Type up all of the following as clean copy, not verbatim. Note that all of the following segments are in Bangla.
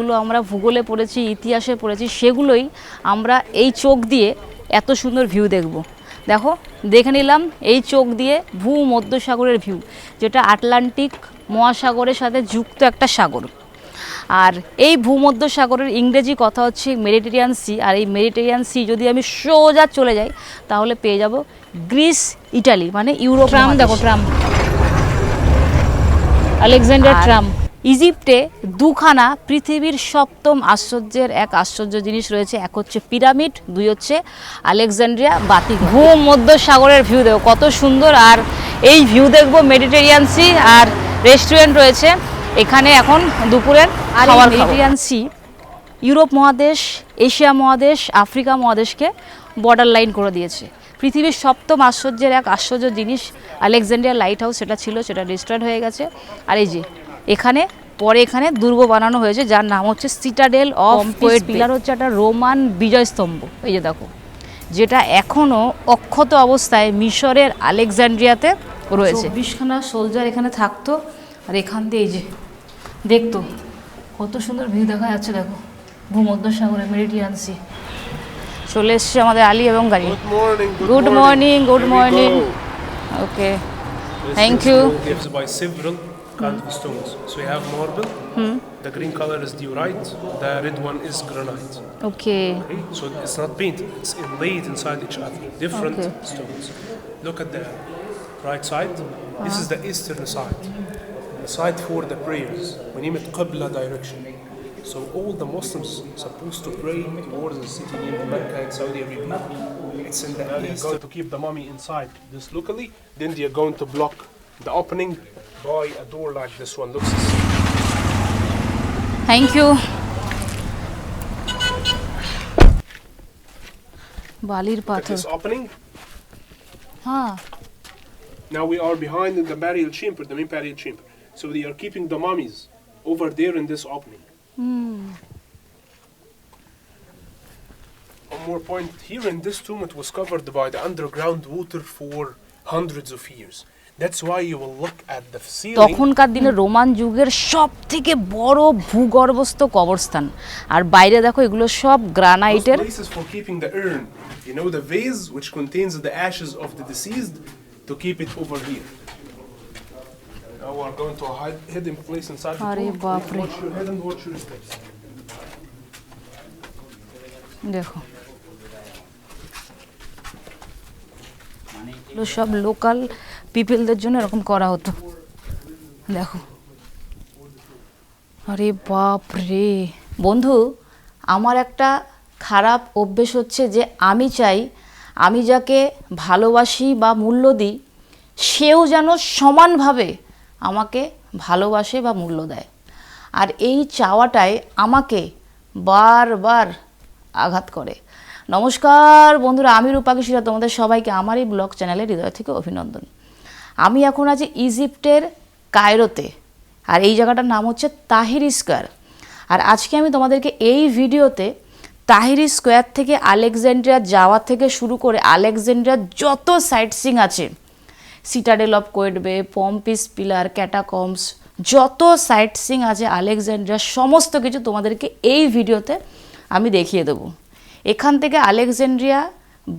যেগুলো আমরা ভূগোলে পড়েছি, ইতিহাসে পড়েছি, সেগুলোই আমরা এই চোখ দিয়ে এত সুন্দর ভিউ দেখব। দেখো, দেখে নিলাম এই চোখ দিয়ে ভূমধ্যসাগরের ভিউ, যেটা আটলান্টিক মহাসাগরের সাথে যুক্ত একটা সাগর। আর এই ভূমধ্যসাগরের ইংরেজি কথা হচ্ছে মেডিটেরিয়ান সি। আর এই মেডিটেরিয়ান সি যদি আমি সোজা চলে যাই তাহলে পেয়ে যাব গ্রিস, ইটালি, মানে ইউরোপ। ট্রাম দেখো, ট্রাম, আলেকজান্ডার ট্রাম। ইজিপ্টে দুখানা পৃথিবীর সপ্তম আশ্চর্যের এক আশ্চর্য জিনিস রয়েছে। এক হচ্ছে পিরামিড, দুই হচ্ছে আলেকজান্ড্রিয়া বাতি। ভূমধ্যসাগরের ভিউ দেখো কত সুন্দর। আর এই ভিউ দেখবো মেডিটেরিয়ান সি, আর রেস্টুরেন্ট রয়েছে এখানে এখন দুপুরের খাবার। মেডিটেরিয়ান সি ইউরোপ মহাদেশ, এশিয়া মহাদেশ, আফ্রিকা মহাদেশকে বর্ডার লাইন করে দিয়েছে। পৃথিবীর সপ্তম আশ্চর্যের এক আশ্চর্য জিনিস আলেকজান্ড্রিয়া লাইট হাউস, সেটা ছিল, সেটা ডিস্ট্রয়েড হয়ে গেছে। আর এই যে এখানে পরে এখানে দুর্গ বানানো হয়েছে যার নাম হচ্ছে সিটাডেল অফ কাইটবে। পিলার হচ্ছে একটা রোমান বিজয়স্তম্ভ, এই যে দেখো, যেটা এখনও অক্ষত অবস্থায় মিশরের আলেকজান্ড্রিয়াতে রয়েছে। 20খানা সোলজার এখানে থাকতো, আর এখান দিয়ে এই যে দেখতো কত সুন্দর ভিউ দেখা যাচ্ছে। দেখো ভূমধ্যসাগরের মেডিটেরিয়ান সি। চলে এসছে আমাদের আলী এবং গাড়ি। Good morning, good morning. Okay, thank you. Kind of stones. So you have marble. The green color is diorite. The red one is granite. Okay. So it's not painted. It's inlaid inside each other. Different stones. Look at the right side. This is the eastern side. The side for the prayers. We name it Qibla direction. So all the Muslims supposed to pray towards the city named Mecca in Saudi Arabia. It's in the east. They're going to keep the mummy inside this locally. Then they're going to block the opening by a door like this one. Looks. Thank you. Balir pathor. This opening. Huh. Now we are behind in the burial chamber, the main burial chamber. So they are keeping the mummies over there in this opening. One more point. Here in this tomb, it was covered by the underground water for hundreds of years. That's why you will look at the ceiling. তখনকার দিনে রোমান যুগের সবথেকে বড় ভূগর্ভস্থ কবরস্থান। আর বাইরে দেখো এগুলো সব গ্রানাইটের। Those places for keeping the urn, you know, the vase which contains the ashes of the deceased, to keep it over here. Now we are going to a hidden place inside the tomb. বাপ রে। Watch your head and watch your steps. দেখো এগুলো সব লোকাল পিপলদের জন্য এরকম করা হতো। দেখো, আরে বাপ রে। বন্ধু, আমার একটা খারাপ অভ্যেস হচ্ছে যে আমি চাই আমি যাকে ভালোবাসি বা মূল্য দিই সেও যেন সমানভাবে আমাকে ভালোবাসে বা মূল্য দেয়। আর এই চাওয়াটাই আমাকে বারবার আঘাত করে। নমস্কার বন্ধুরা, আমি রূপাকি শিরা, তোমাদের সবাইকে আমার এই ব্লগ চ্যানেলে হৃদয় থেকে অভিনন্দন। আমি এখন আছি ইজিপ্টের কায়রোতে, আর এই জায়গাটার নাম হচ্ছে তাহিরি স্কোয়ার। আর আজকে আমি তোমাদেরকে এই ভিডিওতে তাহিরি স্কোয়ার থেকে আলেকজান্ড্রিয়া যাওয়া থেকে শুরু করে আলেকজান্ড্রিয়ার যত সাইট সিং আছে, citadel of Qaitbay, Pompey's pillar, catacombs, যত সাইট সিং আছে আলেকজান্ড্রিয়ার, সমস্ত কিছু তোমাদেরকে এই ভিডিওতে আমি দেখিয়ে দেবো। এখান থেকে আলেকজান্ড্রিয়া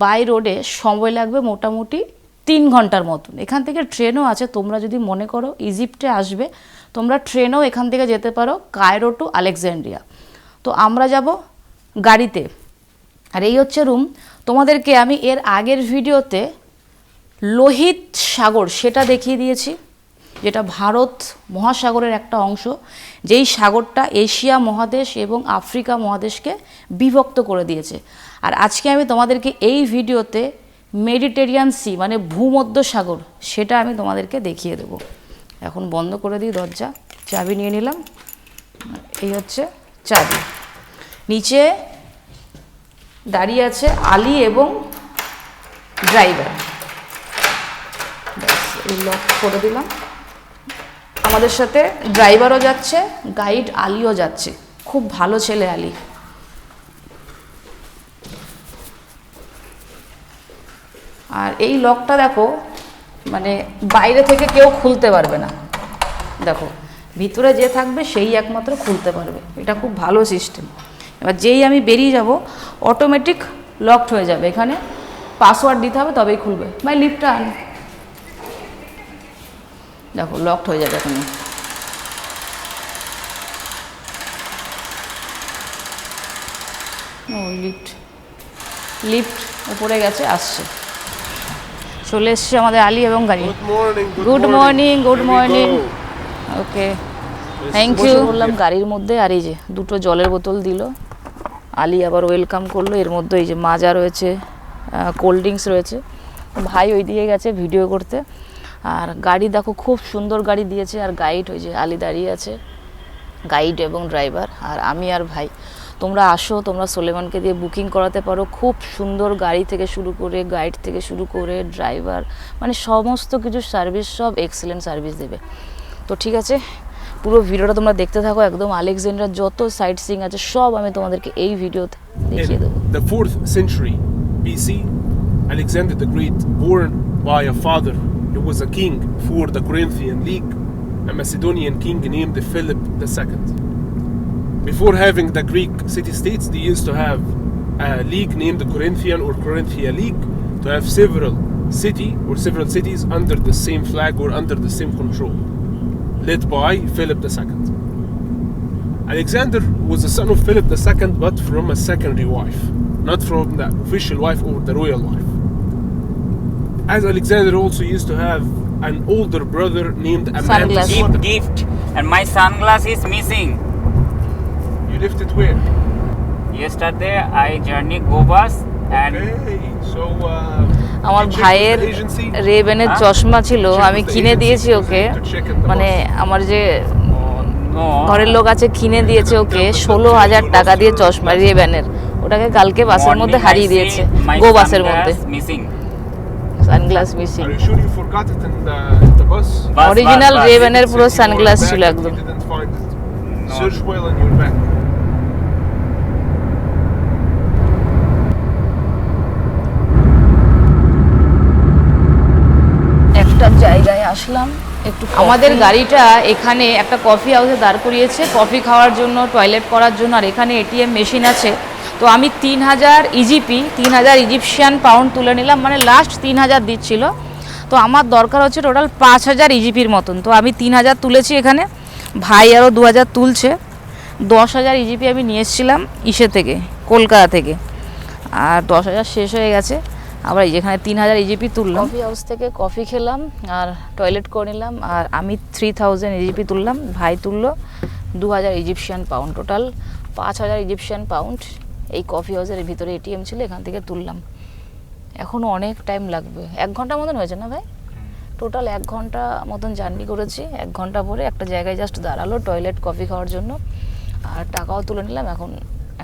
বাই রোডে সময় লাগবে মোটামুটি 3 ঘন্টার মতন। এখান থেকে ট্রেনও আছে, তোমরা যদি মনে করো ইজিপ্টে আসবে তোমরা ট্রেনও এখান থেকে যেতে পারো কায়রো টু আলেকজান্ড্রিয়া। তো আমরা যাব গাড়িতে। আর এই হচ্ছে রুম। তোমাদেরকে আমি এর আগের ভিডিওতে লোহিত সাগর সেটা দেখিয়ে দিয়েছি, যেটা ভারত মহাসাগরের একটা অংশ, যেই সাগরটা এশিয়া মহাদেশ এবং আফ্রিকা মহাদেশকে বিভক্ত করে দিয়েছে। আর আজকে আমি তোমাদেরকে এই ভিডিওতে মেডিটেরিয়ান সি মানে ভূমধ্যসাগর সেটা আমি তোমাদেরকে দেখিয়ে দেব। এখন বন্ধ করে দিই দরজা, চাবি নিয়ে নিলাম। এই হচ্ছে চাবি। নিচে দাঁড়িয়ে আছে আলী এবং ড্রাইভার। এই লক করে দিলাম। আমাদের সাথে ড্রাইভারও যাচ্ছে, গাইড আলীও যাচ্ছে। খুব ভালো ছেলে আলী। আর এই লকটা দেখো, মানে বাইরে থেকে কেউ খুলতে পারবে না। দেখো ভিতরে যে থাকবে সেই একমাত্র খুলতে পারবে। এটা খুব ভালো সিস্টেম। এবার যেই আমি বেরিয়ে যাব অটোমেটিক লকড হয়ে যাবে, এখানে পাসওয়ার্ড দিতে হবে তবেই খুলবে। ভাই লিফটটা আন, দেখো লকড হয়ে যাবে এখানে। ও লিফট লিফট উপরে গেছে, আসছে, চলে এসছে আমাদের আলী এবং গাড়ি। Good morning, good morning. Okay, thank you. বললাম গাড়ির মধ্যে, আর এই যে দুটো জলের বোতল দিল আলী, আবার ওয়েলকাম করলো। এর মধ্যে এই যে মাজা রয়েছে, কোল্ড ড্রিঙ্কস রয়েছে। ভাই ওই দিকে গেছে ভিডিও করতে। আর গাড়ি দেখো খুব সুন্দর গাড়ি দিয়েছে। আর গাইড ওই যে আলী দাঁড়িয়ে আছে, গাইড এবং ড্রাইভার, আর আমি আর ভাই। তোমরা আসো, তোমরা সোলেমানকে দিয়ে বুকিং করাতে পারো। খুব সুন্দর গাড়ি থেকে শুরু করে, গাইড থেকে শুরু করে, ড্রাইভার, মানে সমস্ত কিছু সার্ভিস, সব এক্সেলেন্ট সার্ভিস দেবে। তো ঠিক আছে, পুরো ভিডিওটা তোমরা দেখতে থাকো। একদম আলেকজান্ড্রিয়ার যত সাইট সিইং আছে সব আমি তোমাদেরকে এই ভিডিওতে দেখিয়ে দেবো। The 4th century BC, Alexander the Great, born by a father who was a king for the Corinthian League, a Macedonian king named Philip II. Before having the Greek city-states, they used to have a league named the Corinthian or Corinthia League, to have several cities under the same flag or under the same control, led by Philip II. Alexander was the son of Philip II, but from a secondary wife, not from the official wife or the royal wife. As Alexander also used to have an older brother named Amantus. Gift, and my sunglass is missing. You left it where? Yesterday I journey go bus and Okay, so আমার you checked ভাইয়ের with the agency? রেবেনের চশমা ছিল, আমি কিনে দিয়েছি ওকে। মানে আমার যে no. ঘরের লোক আছে কিনে দিয়েছে ওকে 16,000 টাকা দিয়ে চশমা রেবেনের। ওটাকে কালকে বাসের মধ্যে Morning হারিয়ে I দিয়েছে, see my গো বাসের মধ্যে। sunglass missing. Sunglass missing. Are you sure you forgot it in the bus? Bus, original bus. রেবেনের পুরো Said you সানগ্লাস were ছিল back, একদম। You didn't find it. Search well in your bag. একটা জায়গায় আসলাম একটু। আমাদের গাড়িটা এখানে একটা কফি হাউসে দাঁড় করিয়েছে, কফি খাওয়ার জন্য, টয়লেট করার জন্য। আর এখানে এটিএম মেশিন আছে। তো আমি 3000 ইজিপশিয়ান পাউন্ড তুলে নিলাম, মানে লাস্ট 3000 দিচ্ছিল। তো আমার দরকার হচ্ছে টোটাল 5000 ইজিপির মতন। তো আমি 3000 তুলেছি এখানে, ভাই আরও 2000 তুলছে। 10,000 ইজিপি আমি নিয়ে এসেছিলাম ইসে থেকে, কলকাতা থেকে। আর 10,000 শেষ হয়ে গেছে। আবার যেখানে 3000 ইজিপি তুললাম। কফি হাউস থেকে কফি খেলাম আর টয়লেট করে নিলাম। আর আমি 3000 ইজিপি তুললাম, ভাই তুললো 2000 Egyptian pound. Total 5000 Egyptian pound এই কফি হাউসের ভিতরে এটিএম ছিল, এখান থেকে তুললাম। এখনও অনেক টাইম লাগবে, 1 ঘন্টা মতন হয়েছে না ভাই? টোটাল 1 ঘন্টা মতন জার্নি করেছি। 1 ঘন্টা পরে একটা জায়গায় জাস্ট দাঁড়ালো টয়লেট, কফি খাওয়ার জন্য। আর টাকাও তুলে নিলাম।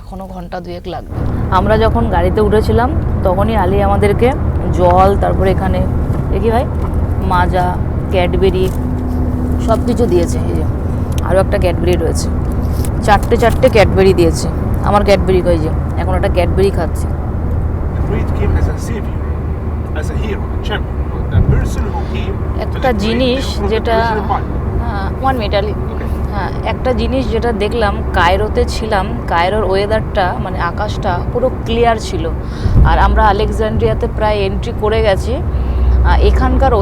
এখনও ঘন্টা 2-1 লাগবে। আমরা যখন গাড়িতে উঠেছিলাম তখনই আলী আমাদেরকে জল, তারপরে এখানে দেখি ভাই মাজা, ক্যাডবেরি সব কিছু দিয়েছে। এই যে আরও একটা ক্যাডবেরি রয়েছে, 4টে ক্যাডবেরি দিয়েছে। আমার ক্যাডবেরি কই যে, এখন একটা ক্যাডবেরি খাচ্ছি। The great came as a savior, as a hero, a champion. The person who came to একটা liberate জিনিস them from the যেটা, Persian Empire. হ্যাঁ 1 মিনিট আলী। হ্যাঁ, একটা জিনিস যেটা দেখলাম, কায়রোতে ছিলাম, কায়রোর ওয়েদারটা মানে আকাশটা পুরো ক্লিয়ার ছিল। আর আমরা আলেকজান্ড্রিয়াতে প্রায় এন্ট্রি করে গেছি। এখানকার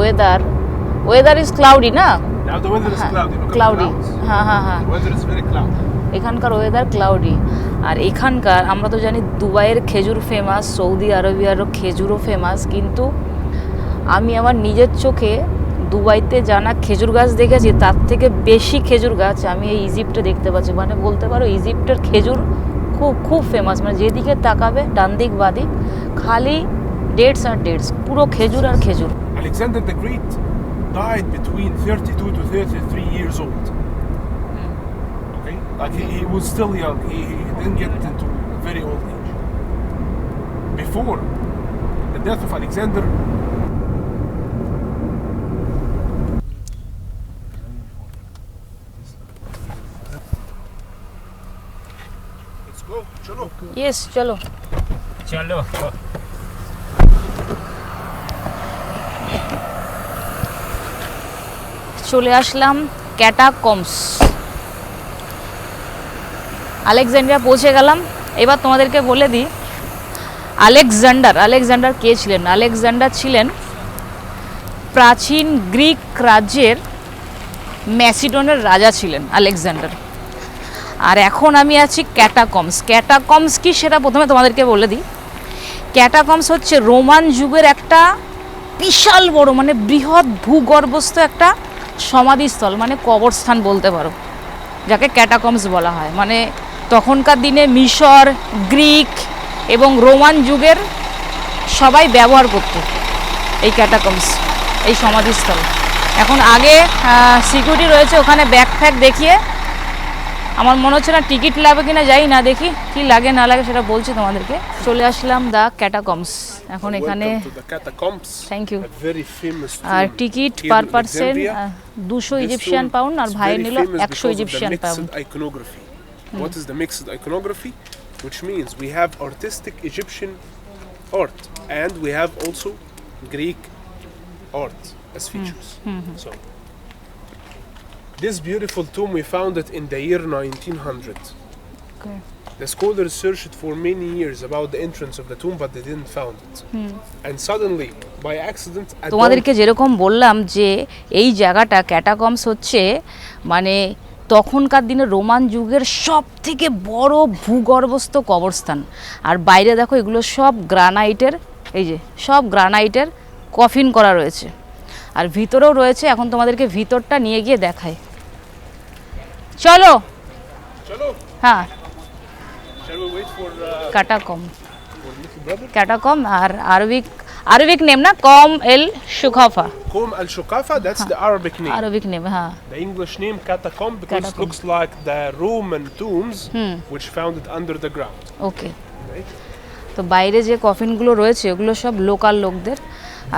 ওয়েদার ইজ ক্লাউডি না? Now the weather is cloudy. Look at the cloudy, clouds. হ্যাঁ। The weather is very cloudy. এখানকার ওয়েদার ক্লাউডি। আর এখানকার আমরা তো জানি দুবাইয়ের খেজুর ফেমাস, সৌদি আরবিয়ারও খেজুরও ফেমাস। কিন্তু আমি আমার নিজের চোখে দুবাইতে জানা খেজুর গাছ দেখেছি, তার থেকে বেশি খেজুর গাছ আমি এই ইজিপ্টে দেখতে পাচ্ছি। মানে বলতে পারো ইজিপ্টের খেজুর খুব ফেমাস। মানে যেদিকে তাকাবে, ডান দিক বাদিক খালি ডেটস আর ডেটস, পুরো খেজুর আর খেজুর। Alexander the Great died between 32 to 33 years old. Okay? Like he was still young. He didn't get into a very old age. Before the death of Alexander, let's go. Chalo. Yes, চলো। Chalo. চলে আসলাম ক্যাটাকম্বস। আলেকজান্ড্রিয়া পৌঁছে গেলাম। এবার তোমাদেরকে বলে দিই আলেকজান্ডার কে ছিলেন। আলেকজান্ডার ছিলেন প্রাচীন গ্রিক রাজ্যের ম্যাসিডনের রাজা ছিলেন আলেকজান্ডার। আর এখন আমি আছি ক্যাটাকম্বস কি সেটা প্রথমে তোমাদেরকে বলে দিই। ক্যাটাকম্বস হচ্ছে রোমান যুগের একটা বিশাল বড় মানে বৃহৎ ভূগর্ভস্থ একটা সমাধিস্থল, মানে কবরস্থান বলতে পারো, যাকে ক্যাটাকম্বস বলা হয়। মানে তখনকার দিনে মিশর, গ্রিক এবং রোমান যুগের সবাই ব্যবহার করত এই ক্যাটাকম্বস, এই সমাধিস্থল। এখন আগে সিকিউরিটি রয়েছে ওখানে, ব্যাগ ফ্যাগ দেখিয়ে আমার মনে হচ্ছে না টিকিট লাগবে কিনা, যাই না দেখি কি লাগে না লাগে সেটা বলছি তোমাদেরকে। চলে আসলাম দ্য ক্যাটাকম্বস। এখন এখানে থ্যাংক ইউ। আর ticket per person 200 Egyptian pound, আর ভাইয়ের নিল 100 Egyptian pound. What is the mixed iconography? Which means we have artistic Egyptian art and we have also Greek art as features. So this beautiful tomb, we found it in the year 1900. Okay. The scholars searched for many years about the entrance of the tomb, but they didn't found it. And suddenly, by accident, তোমাদেরকে যেরকম বললাম যে এই জায়গাটা ক্যাটাকম্বস হচ্ছে মানে তখনকার দিনে রোমান যুগের সব থেকে বড় ভূগর্ভস্থ কবরস্থান। আর বাইরে দেখো এগুলো সব গ্রানাইটের, এই যে সব গ্রানাইটের কফিন করা রয়েছে। আর ভিতরেও রয়েছে, এখন তোমাদেরকে ভিতরটা নিয়ে গিয়ে দেখায়। চলো। হ্যাঁ, catacomb R Arabic name na Qom el Shoqafa. Qom el Shoqafa, that's the Arabic name. Arabic name, हाँ. The English name Catacomb because it looks like the Roman tombs which founded under the ground. Okay. তো বাইরে যে কফিনগুলো রয়েছে ওগুলো সব লোকাল লোকদের,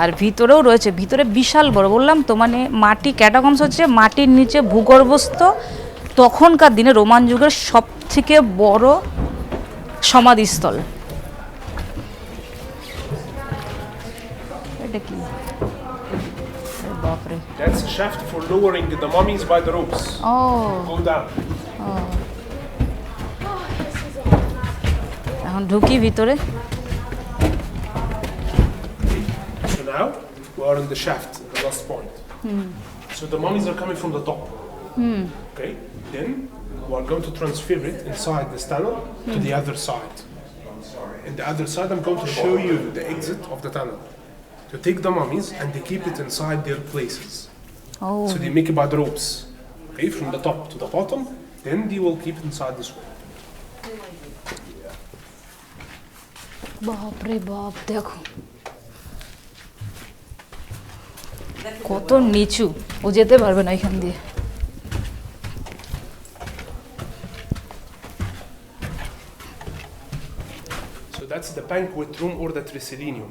আর ভিতরেও রয়েছে, ভিতরে বিশাল বড়, বললাম তো মানে মাটি, ক্যাটাকম্বস হচ্ছে মাটির নিচে ভূগর্ভস্থ তখনকার দিনে রোমান যুগের সব থেকে বড় সমাধিস্থল। এটা কি? বাপরে। That's a shaft for lowering the mummies by the ropes. Oh. Go down. এখন ঢুকি ভিতরে। So now we are in the shaft, the last point. So the mummies are coming from the top. Okay. Then we are going to transfer it inside this tunnel to the other side. In the other side, I'm going to show you the exit of the tunnel. To take the mummies and they keep it inside their places. Oh. So they make it by the ropes. Okay, from the top to the bottom. Then they will keep it inside this way. বাপরে বাপ, দেখো কত নিচু, ও যেতে পারবে না এখান দিয়ে। So that's the banquet room or the triclinium.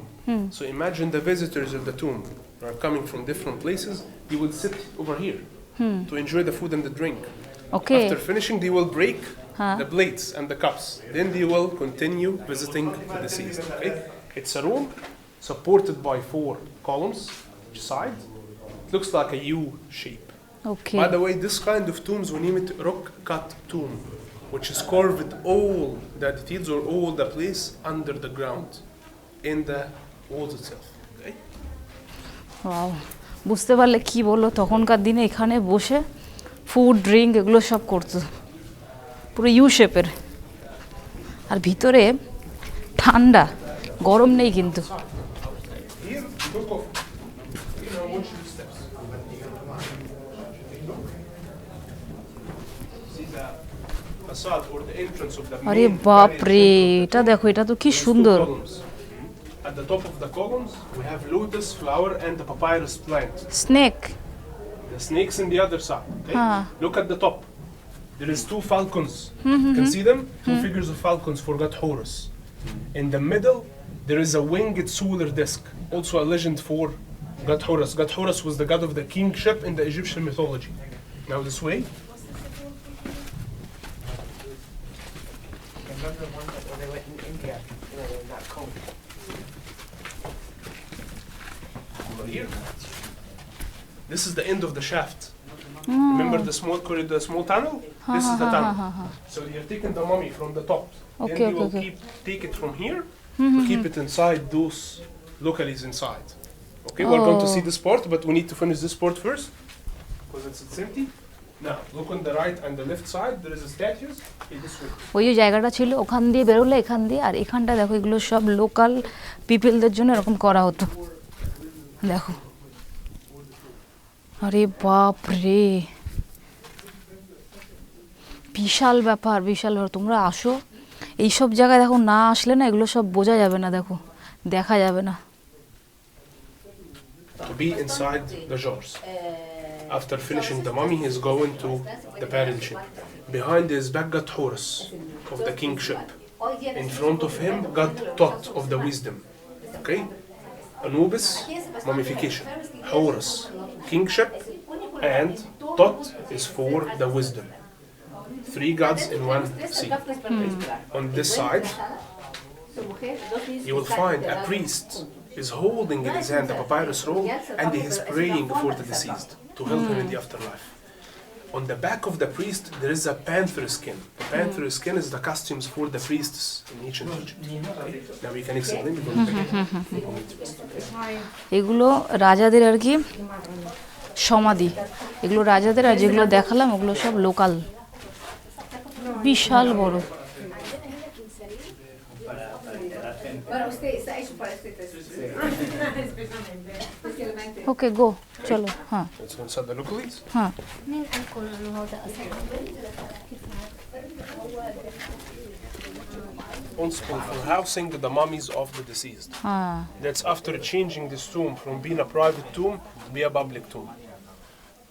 So imagine the visitors of the tomb are coming from different places. They will sit over here to enjoy the food and the drink. Okay. After finishing, they will break the plates and the cups. Then they will continue visiting the deceased. Okay? It's a room supported by 4 columns each side. It looks like a U shape. Okay. By the way, this kind of tombs we name it rock cut tomb, which is carved all the details or all the place under the ground in the walls itself. Okay? Wow. বুঝতে পারলে কি বললো, তখনকার দিনে এখানে বসে ফুড ড্রিঙ্ক এগুলো সব করতো, পুরো ইউ শেপের। আর ভিতরে ঠান্ডা, গরম নেই কিন্তু। Here, look off. You know, watch the steps. See the facade or the entrance of the আরে main বাপ barrier রে, center. এটা দেখো, এটা তো কি There's 2 সুন্দর। columns. At the top of the columns, we have lotus flower and the papyrus plant. Snake. The snakes in the other side. Okay? Look at the top. There is 2 falcons. You can see them? 2 figures of falcons for God Horus. In the middle, there is a winged solar disk, also a legend for God Horus. God Horus was the god of the kingship in the Egyptian mythology. Now this way. Remember the one that when they went in India, that cold. Over here. This is the end of the shaft. Remember the small corridor, the small tunnel? This is the tunnel. So you're taking the mummy from the top. Okay, Then you will okay. take it from here to keep it inside those localities inside. Okay, we're going to see this part, but we need to finish this part first because it's empty. Now, look on the right and the left side. There is a statues in this way. ওই যে জায়গাটা ছিল ওখান দিয়ে বেরোলে এখান দিয়ে, আর এখানটা দেখো এগুলো সব লোকাল পিপলদের জন্য এরকম করা হতো। দেখো, আরে বাপ রে, বিশাল ব্যাপার, বিশাল ব্যাপার। তোমরা আসো এইসব জায়গায়, দেখো না আসলে না এগুলো সব বোঝা যাবে না, দেখো দেখা যাবে না। To be inside the jars. After finishing the mummy, he's going to the burial chamber. Behind his back got Horus of the kingship. In front of him got Tot of the wisdom. Okay? Anubis, mummification. Horus, kingship. And Tot is for the wisdom. 3 gods in one scene. On this side, you will find a priest is holding in his hand a papyrus roll and he is praying for the deceased to help him in the afterlife. On the back of the priest, there is a panther skin. The panther skin is the costumes for the priests in ancient Egypt. Now we can explain it. এগুলো রাজাদের আর কি সমাধি, এগুলো রাজাদের, আর যেগুলো দেখালাম ওগুলো সব লোকাল, বিশাল বড়। ওকে গো, চলো। হ্যাঁ Let's go inside the localities. হ্যাঁ, Responsible for housing the mummies of the deceased. হ্যাঁ, That's after changing this tomb from being a private tomb to be a public tomb.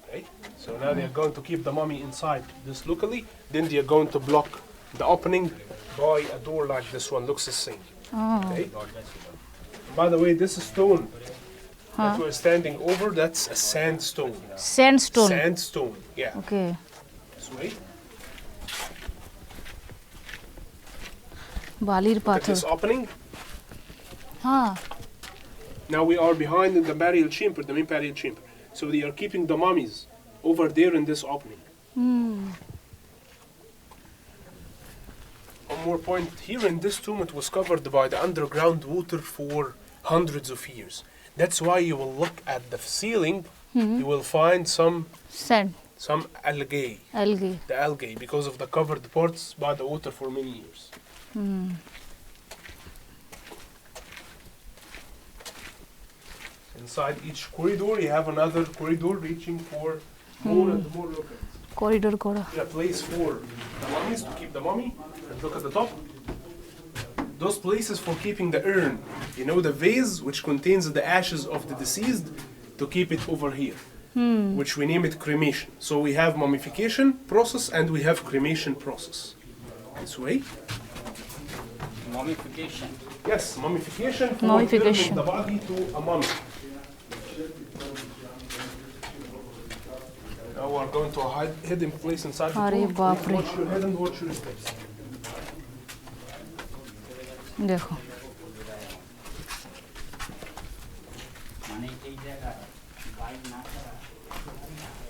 Okay? So now they are going to keep the mummy inside this locally, then they are going to block the opening by a door like this one, looks the same. Okay? By the way, this stone that we're standing over, that's a sandstone. Sandstone. Sandstone, yeah. Okay, This way. বালির Look at পাথর। this opening. হ্যাঁ, Now we are behind in the burial chamber, the main burial chamber. So they are keeping the mummies over there in this opening. One more point, here in this tomb it was covered by the underground water for hundreds of years. That's why you will look at the ceiling, you will find sand, some algae, algae. the algae, because of the covered parts by the water for many years. Inside each corridor, you have another corridor reaching for more and more locals. Corridor করা। A place for the mummies to keep the mummy. And look at the top. Those places for keeping the urn. You know, the vase which contains the ashes of the deceased, to keep it over here. Which we name it cremation. So we have mummification process and we have cremation process. This way. Mummification. Yes, mummification for Mummification. turning the body to a mummy. Now we're going to a hidden place inside the Arey tomb. baapre. Watch your head and watch your steps. দেখো,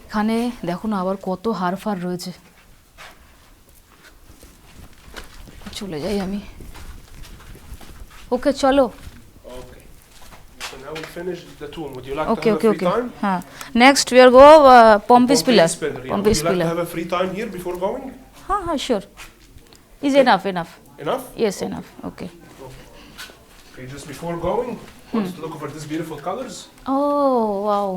এখানে দেখো না আবার কত হারফার রয়েছে। চলে যাই আমি। ওকে চলো। Okay. So now we finished the tomb. Would you like okay to have okay a free okay, time? হ্যাঁ। Next we are go Pompi's pillar. Yeah. Pompi's Would you like to pillar. have a free time here before going? হ্যাঁ হ্যাঁ, sure. Is enough, enough. Enough? Yes, enough. Okay. Okay, just before going, want to look over these beautiful colors. Oh wow.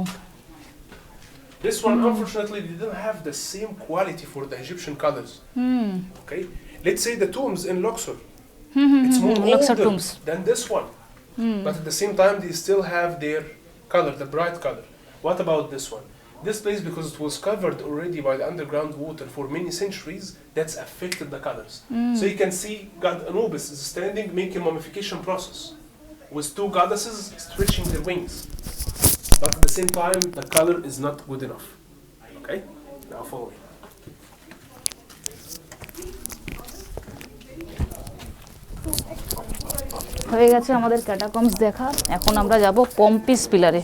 This one, unfortunately, they didn't have the same quality for the Egyptian colors. Okay, let's say the tombs in Luxor, it's more Luxor older tombs. than this one, but at the same time, they still have their color, the bright color. What about this one? This place, because it was covered already by the underground water for many centuries, that's affected the colors. So you can see God Anubis is standing, making mummification process with 2 goddesses stretching their wings. But at the same time, the color is not good enough. Okay? Now follow me. হয়ে গেছে আমাদের ক্যাটাকম্বস দেখা। এখন আমরা যাব Pompi's পিলারে।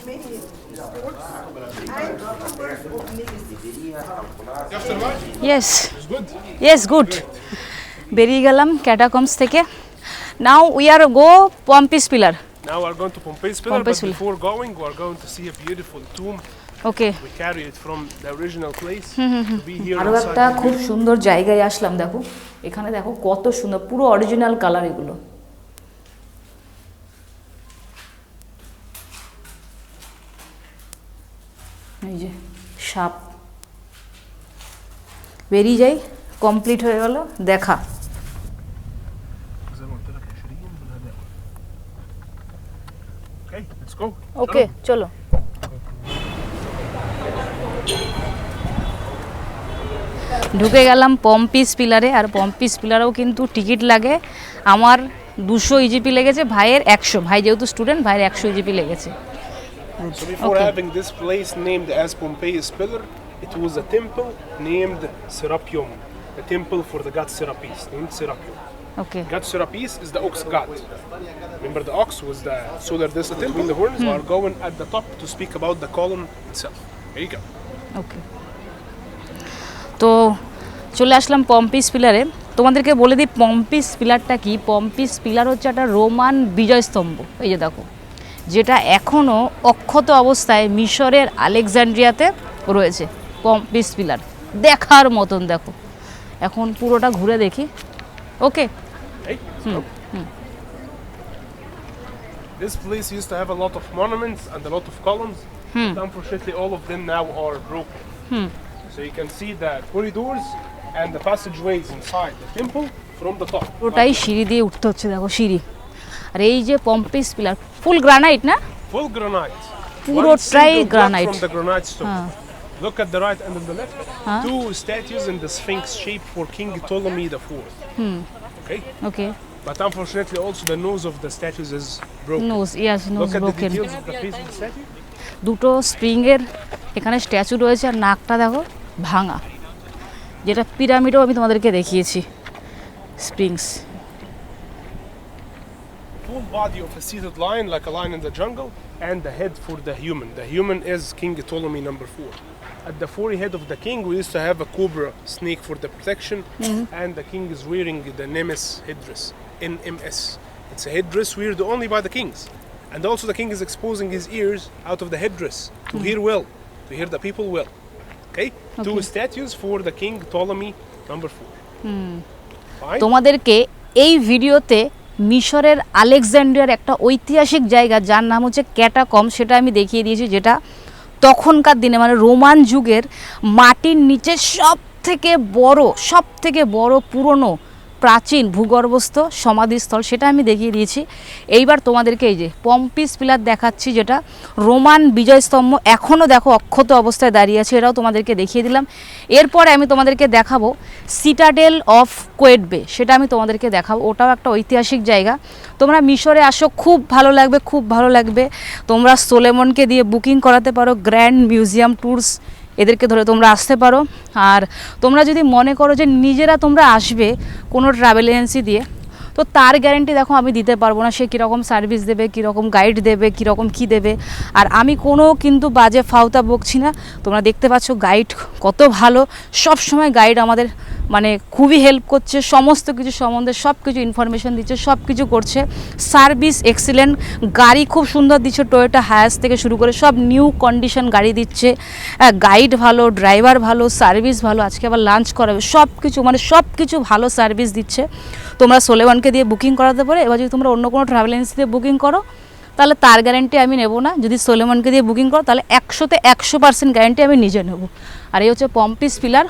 faster, right? Yes. It's good. Yes, good. বেরিয়ে গেলাম ক্যাটাকম্বস থেকে। Now we are go Pompey's Pillar. Now we're going to Pompey's Pillar, Pompey's but Pillar. before going, we're going to see a beautiful tomb. Okay. We carry it from the original place to be here আরও inside. একটা খুব সুন্দর জায়গায় আসলাম, দেখো এখানে দেখো কত সুন্দর, পুরো অরিজিনাল কালার এগুলো। এই যে সাপ, বেরিয়ে যাই, কমপ্লিট হয়ে গেল দেখা। Okay, let's go. ওকে চলো। ঢুকে গেলাম পম্পিস পিলারে, আর পম্পিস পিলারেও কিন্তু টিকিট লাগে। আমার 200 ইজিপি লেগেছে, ভাইয়ের 100, ভাই যেহেতু স্টুডেন্ট ভাইয়ের 100 ইজিপি লেগেছে। So before Okay. having this place named as Pompey's Pillar, it was a temple named Serapeum, a temple for the god Serapis, named Serapeum. Okay God Serapis is the ox god. Remember the ox was the solar disc between the horns? We are going at the top to speak about the column itself. Here you go. ওকে, তো চলে আসলাম পম্পিস পিলারে। তোমাদেরকে বলে দিই পম্পিস পিলারটা কি। পম্পিস পিলার হচ্ছে একটা রোমান বিজয়স্তম্ভ, এই যে দেখো, যেটা এখনও অক্ষত অবস্থায় মিশরের আলেকজান্ড্রিয়াতে রয়েছে। পম্পিস পিলার দেখার মতন, দেখো এখন পুরোটা ঘুরে দেখি। ওকে, Hey, let's go. This place used to have a lot of monuments and a lot of columns. But unfortunately, all of them now are broken. So you can see the corridors and the passageways inside the temple from the top. পুরোটাই সিঁড়ি দিয়ে উঠতে হচ্ছে, দেখো সিঁড়ি। আর এই যে পম্পিস পিলার ফুল গ্রানাইট না? Full granite. পুরোটাই One single block granite. from the granite stone. Look at the right and on the left. Two statues in the Sphinx shape for King Ptolemy IV. Okay? Okay, But unfortunately, also the nose of the statues is broken. Nose, yes nose Look at the broken. details of the face of the statue. দুটো স্প্রিংয়ের এখানে স্ট্যাচু রয়েছে, আর নাকটা দেখো ভাঙা, যেটা পিরামিডও আমি তোমাদেরকে দেখিয়েছি, springs. Full body of a seated lion, like a lion in the jungle, and the head for the human. The human is King Ptolemy IV. At the forehead of the king, we used to have a cobra snake for the protection, and the king is wearing the Nemes headdress, NMS. It's a headdress worn only by the kings. And also the king is exposing his ears out of the headdress to hear well, to hear the people well. Okay? Two statues for the king Ptolemy IV. Fine? তোমাদেরকে এই ভিডিওতে মিশরের আলেকজান্ড্রিয়ার একটা ঐতিহাসিক জায়গা যার নাম হচ্ছে ক্যাটাকম, সেটা আমি দেখিয়ে দিয়েছি, যেটা তখনকার দিনে মানে রোমান যুগের মাটির নিচে সব থেকে বড় পুরনো প্রাচীন ভূগর্ভস্থ সমাধিস্থল, সেটা আমি দেখিয়ে দিয়েছি। এইবার তোমাদেরকে এই যে পম্পিস পিলার দেখাচ্ছি, যেটা রোমান বিজয়স্তম্ভ এখনও দেখো অক্ষত অবস্থায় দাঁড়িয়ে আছে, এটাও তোমাদেরকে দেখিয়ে দিলাম। এরপরে আমি তোমাদেরকে দেখাবো সিটাডেল অফ কোয়েটবে, সেটা আমি তোমাদেরকে দেখাবো। ওটাও একটা ঐতিহাসিক জায়গা। তোমরা মিশরে আসো, খুব ভালো লাগবে। তোমরা সোলেমনকে দিয়ে বুকিং করাতে পারো, গ্র্যান্ড মিউজিয়াম ট্যুরস এদেরকে ধরে তোমরা আসতে পারো। আর তোমরা যদি মনে করো যে নিজেরা তোমরা আসবে কোনো ট্রাভেল এজেন্সি দিয়ে, তো তার গ্যারেন্টি দেখো আমি দিতে পারবো না, সে কীরকম সার্ভিস দেবে, কীরকম গাইড দেবে, কীরকম কী দেবে। আর আমি কোনো কিন্তু বাজে ফাউতা বকছি না, তোমরা দেখতে পাচ্ছ গাইড কত ভালো, সব সময় গাইড আমাদের মানে খুবই হেল্প করছে, সমস্ত কিছু সম্বন্ধে সব কিছু ইনফরমেশন দিচ্ছে, সব কিছু করছে। সার্ভিস এক্সিলেন্ট, গাড়ি খুব সুন্দর দিচ্ছে, টয়োটা হায়াস থেকে শুরু করে সব নিউ কন্ডিশন গাড়ি দিচ্ছে, গাইড ভালো, ড্রাইভার ভালো, সার্ভিস ভালো, আজকে আবার লাঞ্চ করাবে, সব কিছু ভালো সার্ভিস দিচ্ছে। তোমরা সোলেমানকে দিয়ে বুকিং করাতে পারো। এবার যদি তোমরা অন্য কোনো ট্রাভেল এজেন্সি দিয়ে বুকিং করো তাহলে তার গ্যারেন্টি আমি নেব না, যদি সোলেমানকে দিয়ে বুকিং করো তাহলে 100তে 100% গ্যারেন্টি আমি নিজে নেব। আর এই হচ্ছে পম্পিস পিলার।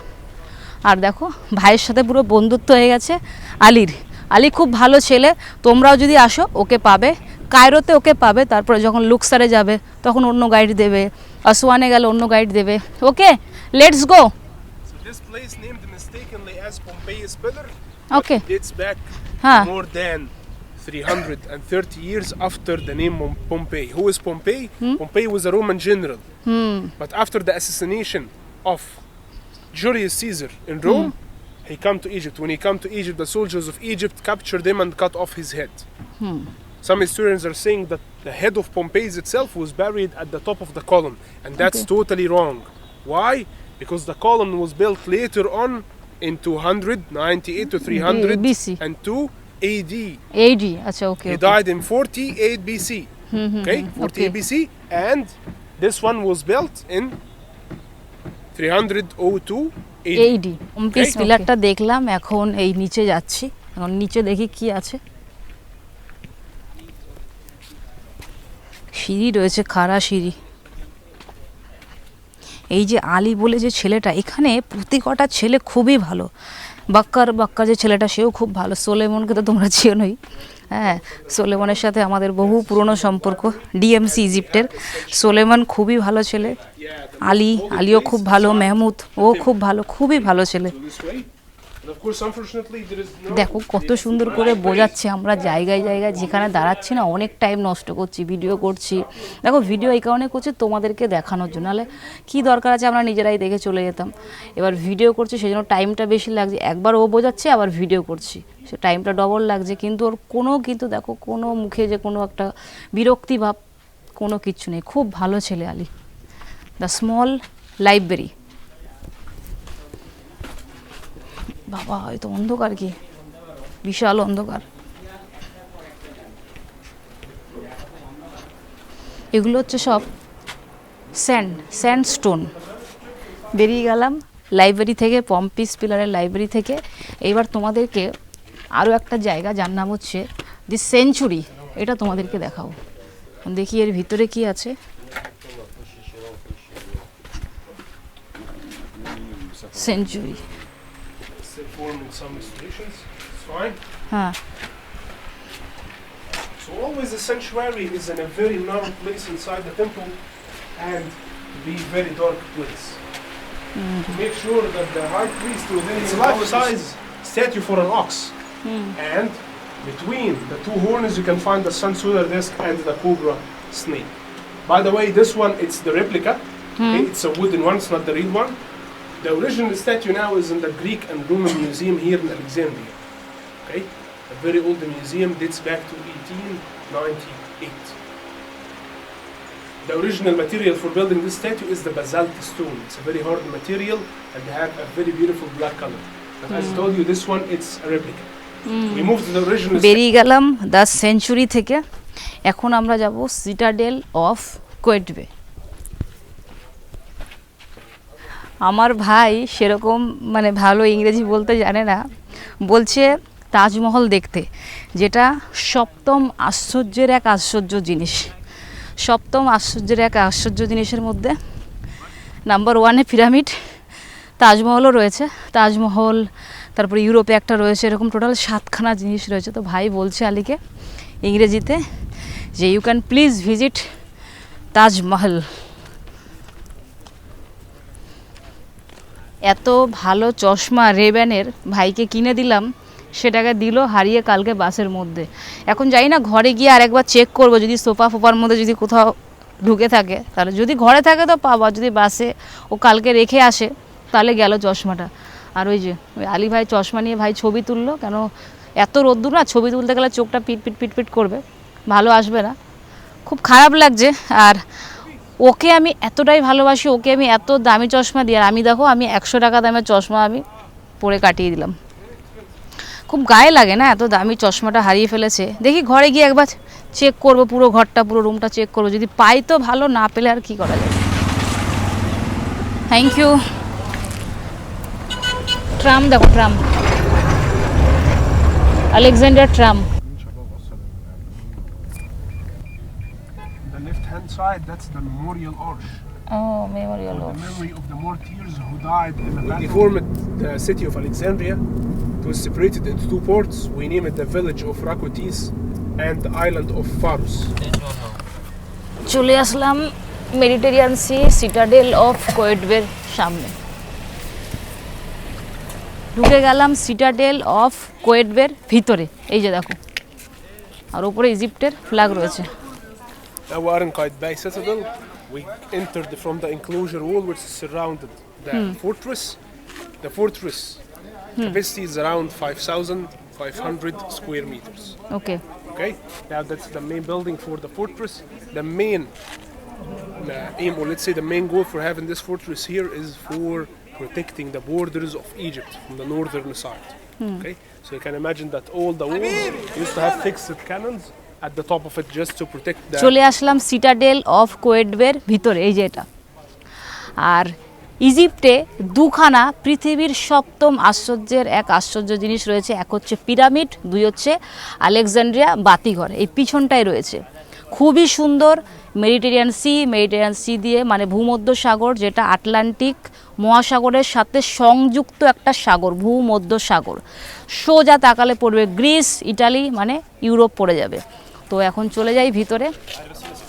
আর দেখো ভাইয়ের সাথে পুরো বন্ধুত্ব হয়ে গেছে আলী খুব ভালো ছেলে, তোমরাও যদি আসো ওকে পাবে, কায়রোতে ওকে পাবে, তারপরে যখন লুকসারে যাবে তখন অন্য গাইড দেবে, আসওয়ানে গেলে অন্য গাইড দেবে। Okay, let's go. So this place named mistakenly as Pompey's Pillar, Okay. dates back more than 330 years after the name Pompey. Who is Pompey? Pompey was a Roman general. But after the assassination of Julius Caesar in Rome, he came to Egypt. When he came to Egypt, the soldiers of Egypt captured him and cut off his head. Some historians are saying that the head of Pompey itself was buried at the top of the column, and that's totally wrong. Why? because the column was built later on in 298 to 300 BC. and 2 AD. AD, আচ্ছা ওকে He died in 48 BC. Okay, 48 BC, and this one was built in 302 AD. AD piece পিলারটা দেখলাম, এখন এই নিচে যাচ্ছি, এখন নিচে দেখি কি আছে। সিঁড়ি রয়েছে, খাড়া সিঁড়ি। এই যে আলী বলে যে ছেলেটা, এখানে প্রতি কটা ছেলে খুবই ভালো। বাক্কার যে ছেলেটা সেও খুব ভালো। সোলেমনকে তো তোমরা চেনোই, হ্যাঁ, সোলেমনের সাথে আমাদের বহু পুরনো সম্পর্ক, ডিএমসি ইজিপ্টের। সোলেমন খুবই ভালো ছেলে, আলীও খুব ভালো, মেহমুদ ও খুব ভালো, খুবই ভালো ছেলে। And of course, unfortunately, there is no. দেখো কত সুন্দর করে বোঝাচ্ছে, আমরা জায়গায় জায়গায় যেখানে দাঁড়াচ্ছি না অনেক টাইম নষ্ট করছি, ভিডিও করছি। দেখো ভিডিও এই কারণে করছি তোমাদেরকে দেখানোর জন্য, নাহলে কী দরকার আছে আমরা নিজেরাই দেখে চলে যেতাম। এবার ভিডিও করছি সেই জন্য টাইমটা বেশি লাগছে, একবার ও বোঝাচ্ছে আবার ভিডিও করছি, সে টাইমটা ডবল লাগছে। কিন্তু ওর কিন্তু দেখো কোনো মুখে যে কোনো একটা বিরক্তি ভাব কোনো কিচ্ছু নেই, খুব ভালো ছেলে আলী। The small library. বাবা হয়তো অন্ধকার, কি বিশাল অন্ধকার। এগুলো হচ্ছে সব স্যান্ডস্টোন। বেরিয়ে গেলাম লাইব্রেরি থেকে, পম্পিস পিলারের লাইব্রেরি থেকে। এইবার তোমাদেরকে আরও একটা জায়গা যার নাম হচ্ছে দি সেঞ্চুরি, এটা তোমাদেরকে দেখাবো। দেখি এর ভিতরে কি আছে। Century, Performing some installations. It's fine. হ্যাঁ। So always the sanctuary is in a very narrow place inside the temple and be very dark place. To make sure that the high priest within his life-size statue for an ox. And between the two horns you can find the sun solar disk and the cobra snake. By the way, this one it's the replica. Okay, it's a wooden one, it's not the real one. The original statue now is in the Greek and Roman Museum here in Alexandria. Okay, a very old museum, dates back to 1898. The original material for building this statue is the basalt stone. It's a very hard material and they have a very beautiful black color. But as I told you, this one it's a replica. We moved to the original. বেরিয়ে গেলাম দ্য সেঞ্চুরি থেকে, এখন আমরা যাব সিটাডেল অফ কোয়েটবে। আমার ভাই সেরকম মানে ভালো ইংরেজি বলতে জানে না, বলছে তাজমহল দেখতে, যেটা সপ্তম আশ্চর্যের এক আশ্চর্য জিনিস। সপ্তম আশ্চর্যের এক আশ্চর্য জিনিসের মধ্যে নাম্বার 1-এ পিরামিড, তাজমহলও রয়েছে। তাজমহল, তারপরে ইউরোপে একটা রয়েছে, এরকম টোটাল 7খানা জিনিস রয়েছে। তো ভাই বলছে আলীকে ইংরেজিতে যে you can please visit Taj Mahal. এত ভালো চশমা রেব্যানের ভাইকে কিনে দিলাম, সেটাকে দিল হারিয়ে কালকে বাসের মধ্যে। এখন যাই না, ঘরে গিয়ে আরেকবার চেক করবো, যদি সোফা ফোফার মধ্যে যদি কোথাও ঢুকে থাকে তাহলে, যদি ঘরে থাকে তো পাবো, যদি বাসে ও কালকে রেখে আসে তাহলে গেল চশমাটা। আর ওই যে ওই আলী ভাই চশমা নিয়ে ভাই ছবি তুললো, কেন এত রোদ্দুর না, ছবি তুলতে গেলে চোখটা পিট করবে, ভালো আসবে না, খুব খারাপ লাগছে। আর ওকে আমি এতটাই ভালোবাসি, ওকে আমি এত দামি চশমা দিই, আর আমি দেখো আমি 100 টাকা দামের চশমা আমি পরে কাটিয়ে দিলাম। খুব গায়ে লাগে না, এত দামি চশমাটা হারিয়ে ফেলেছে। দেখি ঘরে গিয়ে একবার চেক করবো, পুরো ঘরটা পুরো রুমটা চেক করবো, যদি পাই তো ভালো, না পেলে আর কি করা যায়। Thank you. ট্রাম দেখো, tram, Alexander tram. The left-hand side, that's the memorial arch. Oh, memorial The arch. memory of the martyrs who died in the battle. We formed the city of Alexandria. It was separated into two parts. We named it the village of Rakotis and the island of Faros. চলে আসলাম মেডিটেরিয়ান সি সিটাডেল অফ কোয়েটবের সামনে। ঢুকে গেলাম সিটাডেল অফ কোয়েটবের ভিতরে, এই যে দেখো, আর উপরে ইজিপ্টের ফ্ল্যাগ রয়েছে। Now we are in Qaitbay Citadel. We entered from the enclosure wall which surrounded the fortress. The fortress capacity is around 5,500 square meters. Okay, Okay, now that's the main building for the fortress. The main aim, or let's say the main goal for having this fortress here is for protecting the borders of Egypt from the northern side. Okay, so you can imagine that all the walls used to have fixed cannons at the top of it just to protect the. চলে আসলাম সিটাডেল অফ কোয়েটবের ভিতরে, এই যে এটা। আর ইজিপ্টে দুখানা পৃথিবীর সপ্তম আশ্চর্যের এক আশ্চর্য জিনিস রয়েছে, এক হচ্ছে পিরামিড, দুই হচ্ছে আলেকজান্ড্রিয়া বাতিঘর, এই পিছনটাই রয়েছে। খুবই সুন্দর, মেডিটেরিয়ান সি দিয়ে মানে ভূমধ্য সাগর, যেটা আটলান্টিক মহাসাগরের সাথে সংযুক্ত একটা সাগর, ভূমধ্য সাগর। সোজা তাকালে পড়বে গ্রিস, ইটালি, মানে ইউরোপ পড়ে যাবে। তো এখন চলে যাই ভিতরে,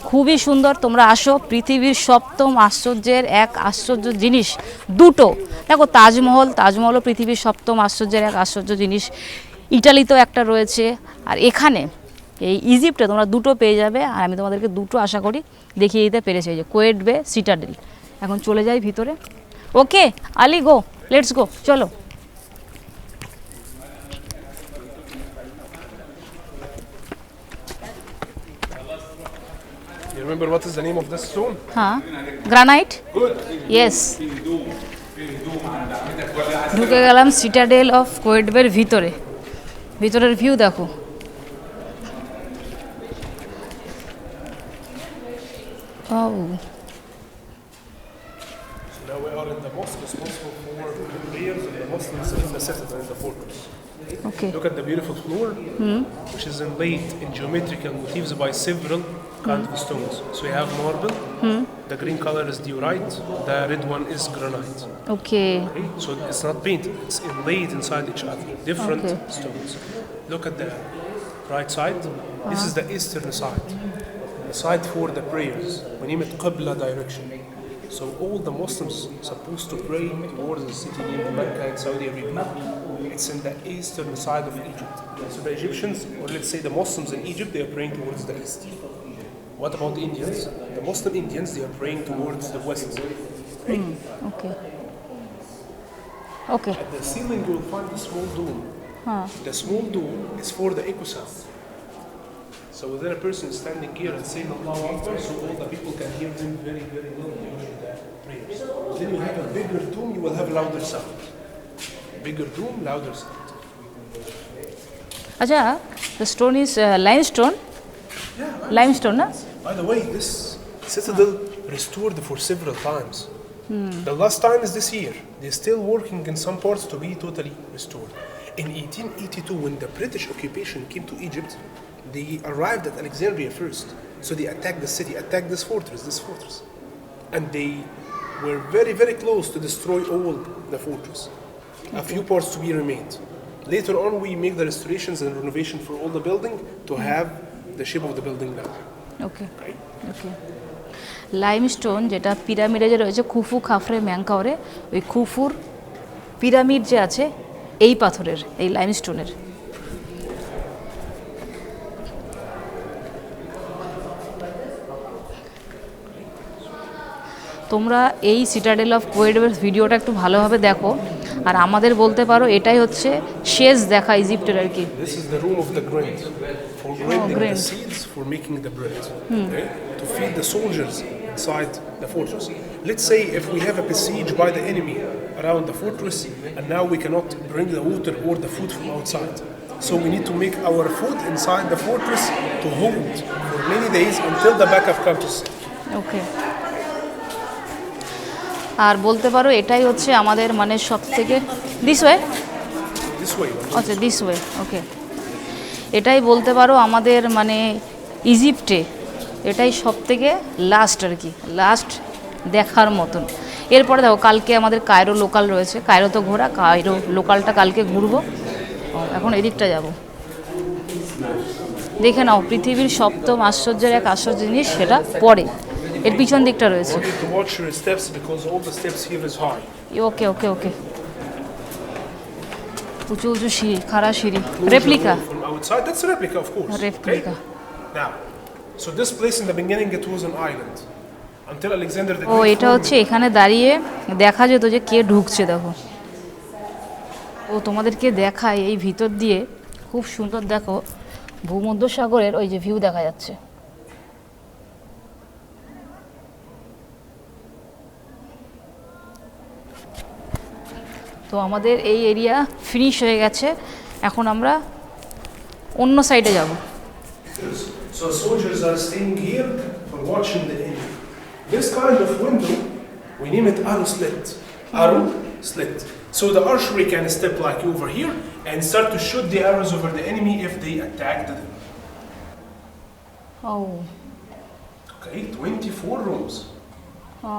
খুবই সুন্দর, তোমরা আসো। পৃথিবীর সপ্তম আশ্চর্যের এক আশ্চর্য জিনিস দুটো দেখো, তাজমহলও পৃথিবীর সপ্তম আশ্চর্যের এক আশ্চর্য জিনিস, ইটালিতেও একটা রয়েছে, আর এখানে এই ইজিপ্টে তোমরা দুটো পেয়ে যাবে। আর আমি তোমাদেরকে দুটো আশা করি দেখিয়ে দিতে পেরেছি, এই যে কোয়েটবে সিটাডেল। এখন চলে যাই ভিতরে। ওকে আলি, গো, লেটস গো, চলো। You remember what is the name of this stone? হ্যাঁ, গ্রানাইট। ইয়েস, ঢুকে গেলাম সিটাডেল অফ কোয়েটবের ভিতরে। ভিতরের ভিউ দেখো, ও So now we are in the mosque responsible for the prayers of the Muslims in the citadel, in the fortress. Okay. Look at the beautiful floor, which is inlaid in geometrical motifs by several kinds of stones. So you have marble, the green color is diorite, the red one is granite. Okay, Okay? So it's not painted, it's inlaid inside each other, different Okay. stones. Look at the right side, this is the eastern side, the side for the prayers. We name it Qibla direction. So all the Muslims supposed to pray towards the city named Mecca in Saudi Arabia. It's in the eastern side of Egypt. So the Egyptians, or let's say the Muslims in Egypt, they are praying towards the east. What about the Indians? The Muslim Indians, they are praying towards the west. Okay, okay. At the ceiling, you will find a small dome. The small dome is for the echo sound. So whether a person is standing here and saying Allahu Akbar, so all the people can hear him very, very well during the prayers. Then you have a bigger dome, you will have louder sound. Bigger dome, louder sound. আচ্ছা, the stone is limestone. Limestone, না? By the way, this citadel restored for several times. The last time is this year. They're still working in some parts to be totally restored. In 1882, when the British occupation came to Egypt, they arrived at Alexandria first. So they attacked the city, attacked this fortress. And they were very, very close to destroy all the fortress. A few parts to be remained. Later on, we make the restorations and renovation for all the building to have the shape of the building now. Okay, okay. Limestone, যেটা পিরামিডে যে রয়েছে খুফু খাফরে ম্যাংকাওরে, ওই খুফুর পিরামিড যে আছে এই পাথরের, এই লাইমস্টোনের। তোমরা এই সিটাডেল অফ কোয়েটবের ভিডিওটা একটু ভালোভাবে দেখো, আর আমাদের বলতে পারো এটাই হচ্ছে শেষ দেখা ইজিপ্টের আর কি। This is the room of the grain, for grinding the grain. seeds for making the bread, okay? To feed the soldiers inside the fortress. Let's say if we have a besiege by the enemy around the fortress, and now we cannot bring the water or the food from outside. So we need to make our food inside the fortress to hold for many days until the backup comes. ওকে। আর বলতে পারো এটাই হচ্ছে আমাদের মানে সব থেকে দিস ওয়ে, This way. আচ্ছা দিস ওয়ে, ওকে। এটাই বলতে পারো আমাদের মানে ইজিপ্টে এটাই সব থেকে লাস্ট আর কি, লাস্ট দেখার মতন। এরপরে দেখো কালকে আমাদের কায়রো লোকাল রয়েছে, কায়রো তো ঘোরা, কায়রো লোকালটা কালকে ঘুরবো। এখন এদিকটা যাব, দেখে নাও পৃথিবীর সপ্তম আশ্চর্যের এক আশ্চর্য জিনিস, সেটা পরে এর পিছন দিকটা রয়েছে। You need to watch your steps because all the steps here is high. ওকে, ওকে, ওকে। উঁচু উঁচু সিঁড়ি, খাড়া সিঁড়ি, replica, From outside, that's a replica, of course. Replica. Okay? Now, so this place in the beginning, it was an island. Until Alexander the ও Great এটা formed হচ্ছে এখানে দাঁড়িয়ে দেখা যেত যে কে ঢুকছে, দেখো। ও তোমাদেরকে দেখায় এই ভিতর দিয়ে, খুব সুন্দর দেখো ভূমধ্য সাগরের ওই যে ভিউ দেখা যাচ্ছে। তো আমাদের এই এরিয়া ফিনিশ হয়ে গেছে, এখন আমরা অন্য সাইডে যাব। So soldiers are staying here for watching the enemy. This kind of window, we name it arrow slit. Arrow slit. So the archery can step like over here and start to shoot the arrows over the enemy if they attack them. O Okay, 24 rooms. O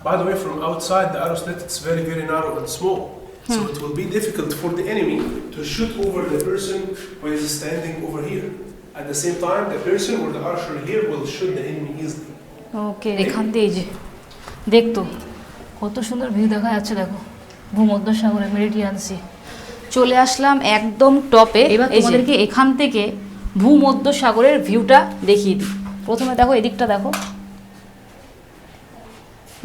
By the way, from outside the arrow slit, it's very, very narrow and small. So it will be difficult for the enemy to shoot over the person who is standing over here. At the same time, the person or the archer here will shoot the enemy easily. ওকে, এখান দিয়ে এই যে দেখতো কত সুন্দর ভিউ দেখা যাচ্ছে, দেখো ভূমধ্যসাগরে মেডিটেরিয়ান সি। চলে আসলাম একদম টপে। এবার তোমাদেরকে এখান থেকে ভূমধ্যসাগরের ভিউটা দেখিয়ে দিই। প্রথমে দেখো এদিকটা দেখো,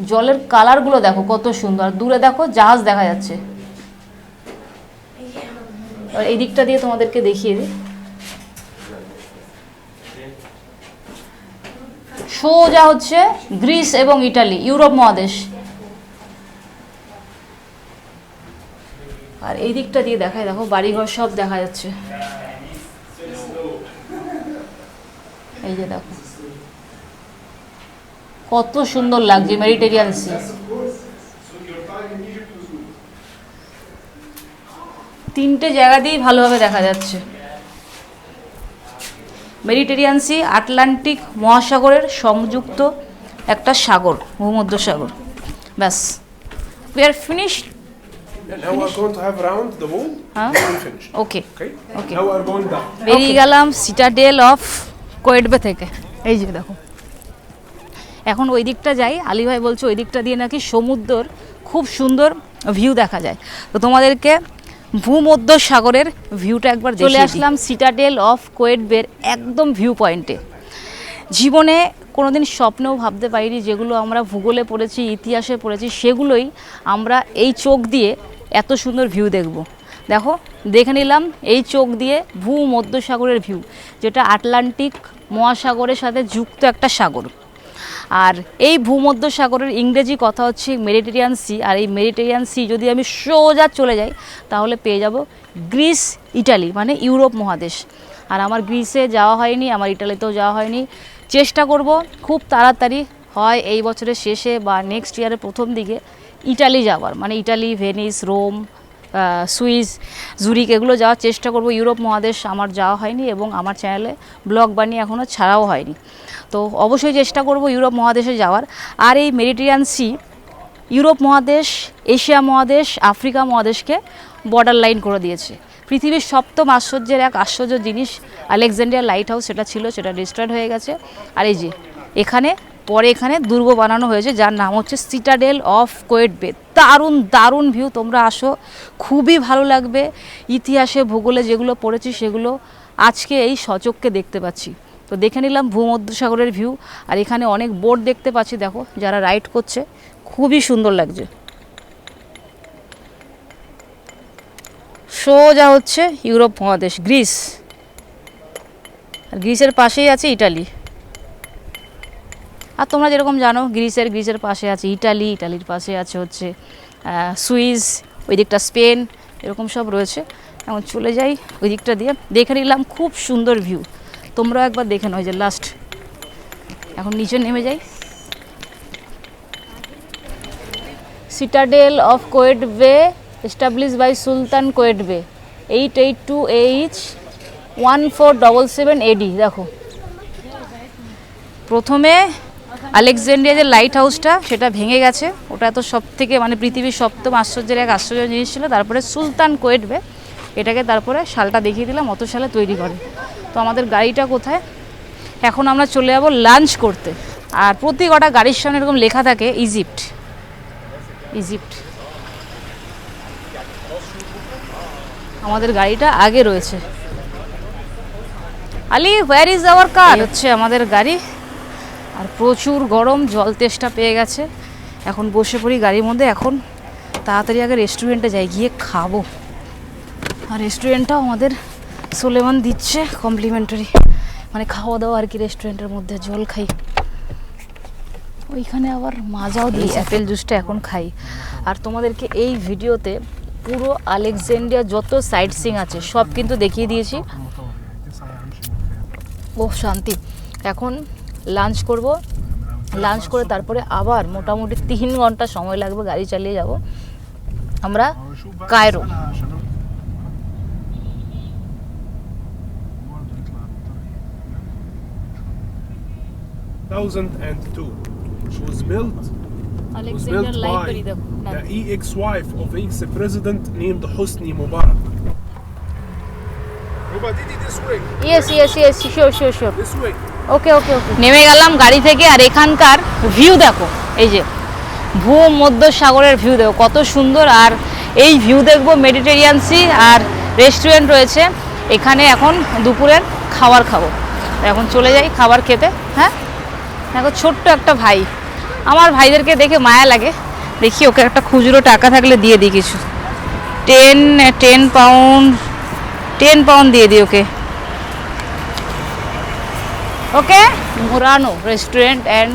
জলের কালারগুলো দেখো কত সুন্দর, দূরে দেখো জাহাজ দেখা যাচ্ছে। এই দিকটা দিয়ে তোমাদেরকে দেখিয়ে দিই, সোজা হচ্ছে গ্রিস এবং ইটালি, ইউরোপ মহাদেশ। আর এই দিকটা দিয়ে দেখায়, দেখো বাড়িঘর সব দেখা যাচ্ছে। এই যে দেখো কত সুন্দর লাগছে মেডিটেরিয়ান সি। তিনটে জায়গা দিয়েই ভালোভাবে দেখা যাচ্ছে। মেডিটেরিয়ান সি আটলান্টিক মহাসাগরের সংযুক্ত একটা সাগর, ভূমধ্যসাগর। ব্যাস, we are finished. And now we're going to have round the wall. Huh? Then we finish. Okay Okay? Okay. Now we're going down. বেরিয়ে গেলাম সিটাডেল অফ কোয়েটবে থেকে। এই যে দেখো, এখন ওই দিকটা যাই। আলী ভাই বলছে ওই দিকটা দিয়ে নাকি সমুদ্রের খুব সুন্দর ভিউ দেখা যায়। তো তোমাদেরকে ভূমধ্যসাগরের ভিউটা একবার চলে আসলাম সিটাডেল অফ কোয়েটবের একদম ভিউ পয়েন্টে। জীবনে কোনোদিন স্বপ্নেও ভাবতে পারিনি, যেগুলো আমরা ভূগোলে পড়েছি, ইতিহাসে পড়েছি, সেগুলোই আমরা এই চোখ দিয়ে এত সুন্দর ভিউ দেখব। দেখো, দেখে নিলাম এই চোখ দিয়ে ভূমধ্যসাগরের ভিউ, যেটা আটলান্টিক মহাসাগরের সাথে যুক্ত একটা সাগর। আর এই ভূমধ্যসাগরের ইংরেজি কথা হচ্ছে মেডিটেরিয়ান সি। আর এই মেডিটেরিয়ান সি যদি আমি সোজা চলে যাই তাহলে পেয়ে যাব গ্রিস, ইটালি, মানে ইউরোপ মহাদেশ। আর আমার গ্রিসে যাওয়া হয়নি, আমার ইটালিতেও যাওয়া হয়নি। চেষ্টা করব খুব তাড়াতাড়ি, হয় এই বছরের শেষে বা নেক্সট ইয়ারের প্রথম দিকে ইটালি যাওয়ার, মানে Italy, Venice, Rome, Swiss, Zurich, এগুলো যাওয়ার চেষ্টা করব। ইউরোপ মহাদেশ আমার যাওয়া হয়নি এবং আমার চ্যানেলে ব্লগ বানিয়ে এখনও ছাড়াও হয়নি। তো অবশ্যই চেষ্টা করব ইউরোপ মহাদেশে যাওয়ার। আর এই মেডিটেরিয়ান সি ইউরোপ মহাদেশ, এশিয়া মহাদেশ, আফ্রিকা মহাদেশকে বর্ডার লাইন করে দিয়েছে। পৃথিবীর সপ্তম আশ্চর্যের এক আশ্চর্য জিনিস আলেকজান্ড্রিয়া লাইট হাউস, সেটা ছিল, সেটা ডিস্ট্রয়েড হয়ে গেছে। আর এই যে এখানে পরে এখানে দুর্গ বানানো হয়েছে, যার নাম হচ্ছে সিটাডেল অফ কোয়েটবে। দারুণ দারুণ ভিউ, তোমরা আসো, খুবই ভালো লাগবে। ইতিহাসে ভূগোলে যেগুলো পড়েছি সেগুলো আজকে এই সচক্ষে দেখতে পাচ্ছি। তো দেখে নিলাম ভূমধ্যসাগরের ভিউ। আর এখানে অনেক বোট দেখতে পাচ্ছি, দেখো যারা রাইড করছে, খুবই সুন্দর লাগছে। সোজা হচ্ছে ইউরোপ মহাদেশ, গ্রিস। আর গ্রিসের পাশেই আছে ইটালি। আর তোমরা যেরকম জানো গ্রিসের পাশে আছে ইটালি, ইটালির পাশে আছে হচ্ছে সুইস, ওই দিকটা স্পেন, এরকম সব রয়েছে। এখন চলে যাই ওই দিকটা দিয়ে। দেখে নিলাম খুব সুন্দর ভিউ, তোমরাও একবার দেখে নাও। যে লাস্ট এখন নিচে নেমে যাই। Citadel of Qaitbay established by sultan Qaitbay 882 AH 1477 AD। দেখো, প্রথমে আলেকজান্ড্রিয়া যে লাইট হাউসটা সেটা ভেঙে গেছে, ওটা তো সব থেকে মানে পৃথিবীর সপ্তম আশ্চর্যের এক আশ্চর্য জিনিস ছিল। তারপরে সুলতান কোয়েটবে এটাকে, তারপরে সালটা দেখিয়ে দিলাম, অত সালে তৈরি করে। তো আমাদের গাড়িটা কোথায়? এখন আমরা চলে যাব লাঞ্চ করতে। আর প্রতি কটা গাড়ির সামনে এরকম লেখা থাকে ইজিপ্ট, ইজিপ্ট। আমাদের গাড়িটা আগে রয়েছে। আলি, হোয়ার ইজ আওয়ার কার? হচ্ছে আমাদের গাড়ি। আর প্রচুর গরম, জল তেষ্টা পেয়ে গেছে। এখন বসে পড়ি গাড়ির মধ্যে। এখন তাড়াতাড়ি আগে রেস্টুরেন্টে যাই, গিয়ে খাবো। আর রেস্টুরেন্টটাও আমাদের সুলেমান দিচ্ছে কমপ্লিমেন্টারি, মানে খাওয়া দাওয়া আর কি রেস্টুরেন্টের মধ্যে। জল খাই, ওইখানে আবার মাজাও দিই, অ্যাপেল জুসটা এখন খাই। আর তোমাদেরকে এই ভিডিওতে পুরো আলেকজান্দ্রিয়া যত সাইট সিং আছে সব কিন্তু দেখিয়ে দিয়েছি। ও শান্তি। এখন লাঞ্চ করব, লাঞ্চ করে তারপরে আবার মোটামুটি 3 ঘন্টা সময় লাগবে, গাড়ি চালিয়ে যাব আমরা Cairo. 2002. She was built Alexandria by library দেখো। the ex-wife of ex-president named Hosni Mubarak. Didi, this way. Yes, sure. This way. ওকে। নেমে গেলাম গাড়ি থেকে। আর এখানকার ভিউ দেখো, এই যে ভূমধ্যসাগরের ভিউ দেখো কত সুন্দর। আর এই ভিউ দেখবো, মেডিটেরিয়ান সি আর রেস্টুরেন্ট রয়েছে এখানে। এখন দুপুরের খাবার খাবো, এখন চলে যাই খাবার খেতে। হ্যাঁ, দেখো ছোট্ট একটা ভাই, আমার ভাইদেরকে দেখে মায়া লাগে। দেখি ওকে একটা খুচরো টাকা থাকলে দিয়ে দিই কিছু, 10 পাউন্ড দিয়ে দিই ওকে। ওকে, মুরানো রেস্টুরেন্ট অ্যান্ড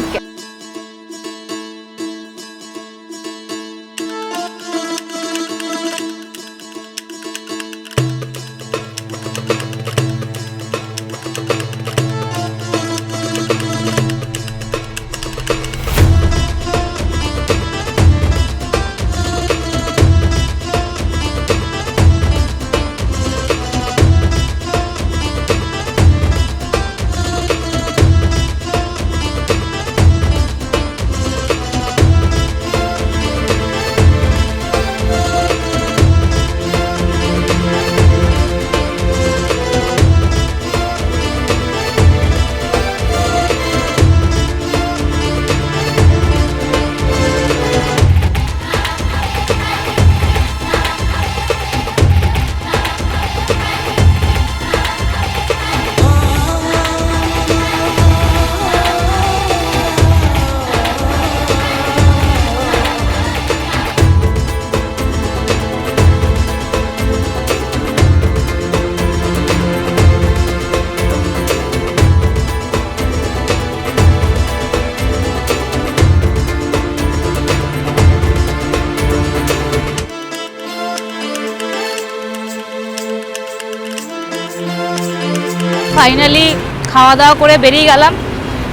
ফাইনালি খাওয়া দাওয়া করে বেরিয়ে গেলাম।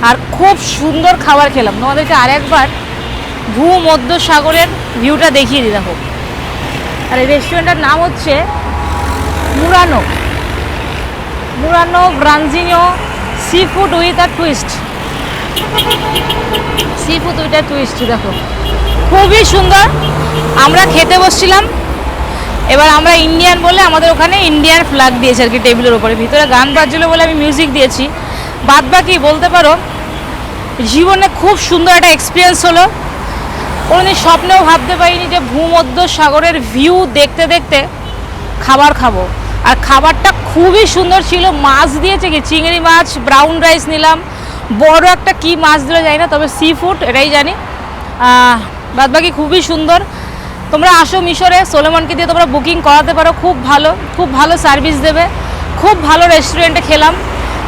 আর খুব সুন্দর খাবার খেলাম। তোমাদেরকে আরেকবার ভূমধ্যসাগরের ভিউটা দেখিয়ে দিই দেখো। আর এই রেস্টুরেন্টটার নাম হচ্ছে Murano Branzino seafood with a twist. দেখো খুবই সুন্দর। আমরা খেতে বসছিলাম, এবার আমরা ইন্ডিয়ান বলে আমাদের ওখানে ইন্ডিয়ান ফ্ল্যাগ দিয়েছে আর কি টেবিলের ওপরে। ভিতরে গান বাজছিল বলে আমি মিউজিক দিয়েছি। বাদ বাকি বলতে পারো জীবনে খুব সুন্দর একটা এক্সপিরিয়েন্স হলো। কোনোদিন স্বপ্নেও ভাবতে পারিনি যে ভূমধ্যসাগরের ভিউ দেখতে দেখতে খাবার খাবো। আর খাবারটা খুবই সুন্দর ছিল। মাছ দিয়েছে কি চিংড়ি মাছ, ব্রাউন রাইস নিলাম, বড় একটা কি মাছ দিলে জানি না, তবে সি ফুড এটাই জানি। বাদ বাকি খুবই সুন্দর। তোমরা আসো মিশরে, সোলেমনকে দিয়ে তোমরা বুকিং করাতে পারো, খুব ভালো সার্ভিস দেবে। খুব ভালো রেস্টুরেন্টে খেলাম।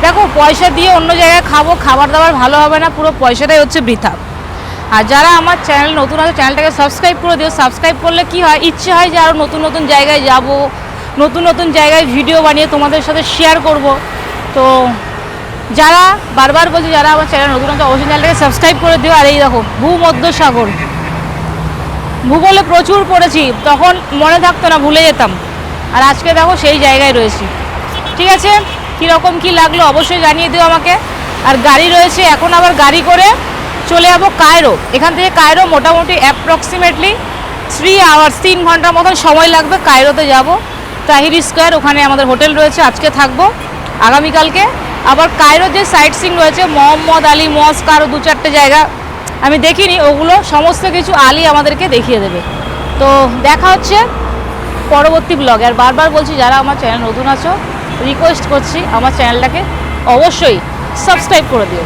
দেখো পয়সা দিয়ে অন্য জায়গায় খাবো, খাবার দাবার ভালো হবে না, পুরো পয়সাটাই হচ্ছে বৃথা। আর যারা আমার চ্যানেল নতুন আছে চ্যানেলটাকে সাবস্ক্রাইব করে দিও। সাবস্ক্রাইব করলে কি হয়, ইচ্ছে হয় যে আরও নতুন জায়গায় যাব, নতুন জায়গায় ভিডিও বানিয়ে তোমাদের সাথে শেয়ার করব। তো যারা বারবার বলছি যারা আমার চ্যানেল নতুন আছে অবশ্যই চ্যানেলটাকে সাবস্ক্রাইব করে দিও। আর এই দেখো ভূমধ্যসাগর, ভূগোলে প্রচুর পড়েছি, তখন মনে থাকতো না, ভুলে যেতাম। আর আজকে দেখো সেই জায়গায় রয়েছি। ঠিক আছে, কীরকম কী লাগলো অবশ্যই জানিয়ে দিও আমাকে। আর গাড়ি রয়েছে, এখন আবার গাড়ি করে চলে যাবো কায়রো। এখান থেকে কায়রো মোটামুটি অ্যাপ্রক্সিমেটলি 3 আওয়ার্স, 3 ঘন্টার মতন সময় লাগবে কায়রোতে যাব। তাহিরি স্কোয়ার, ওখানে আমাদের হোটেল রয়েছে, আজকে থাকবো, আগামীকালকে আবার কায়রোর যে সাইট সিং রয়েছে মোহাম্মদ আলী মস্ক, আরও 2-4টে জায়গা আমি দেখিনি, ওগুলো সমস্ত কিছু আলী আমাদেরকে দেখিয়ে দেবে। তো দেখা হচ্ছে পরবর্তী ব্লগে। আর বারবার বলছি যারা আমার চ্যানেল নতুন আছো রিকোয়েস্ট করছি আমার চ্যানেলটাকে অবশ্যই সাবস্ক্রাইব করে দিও।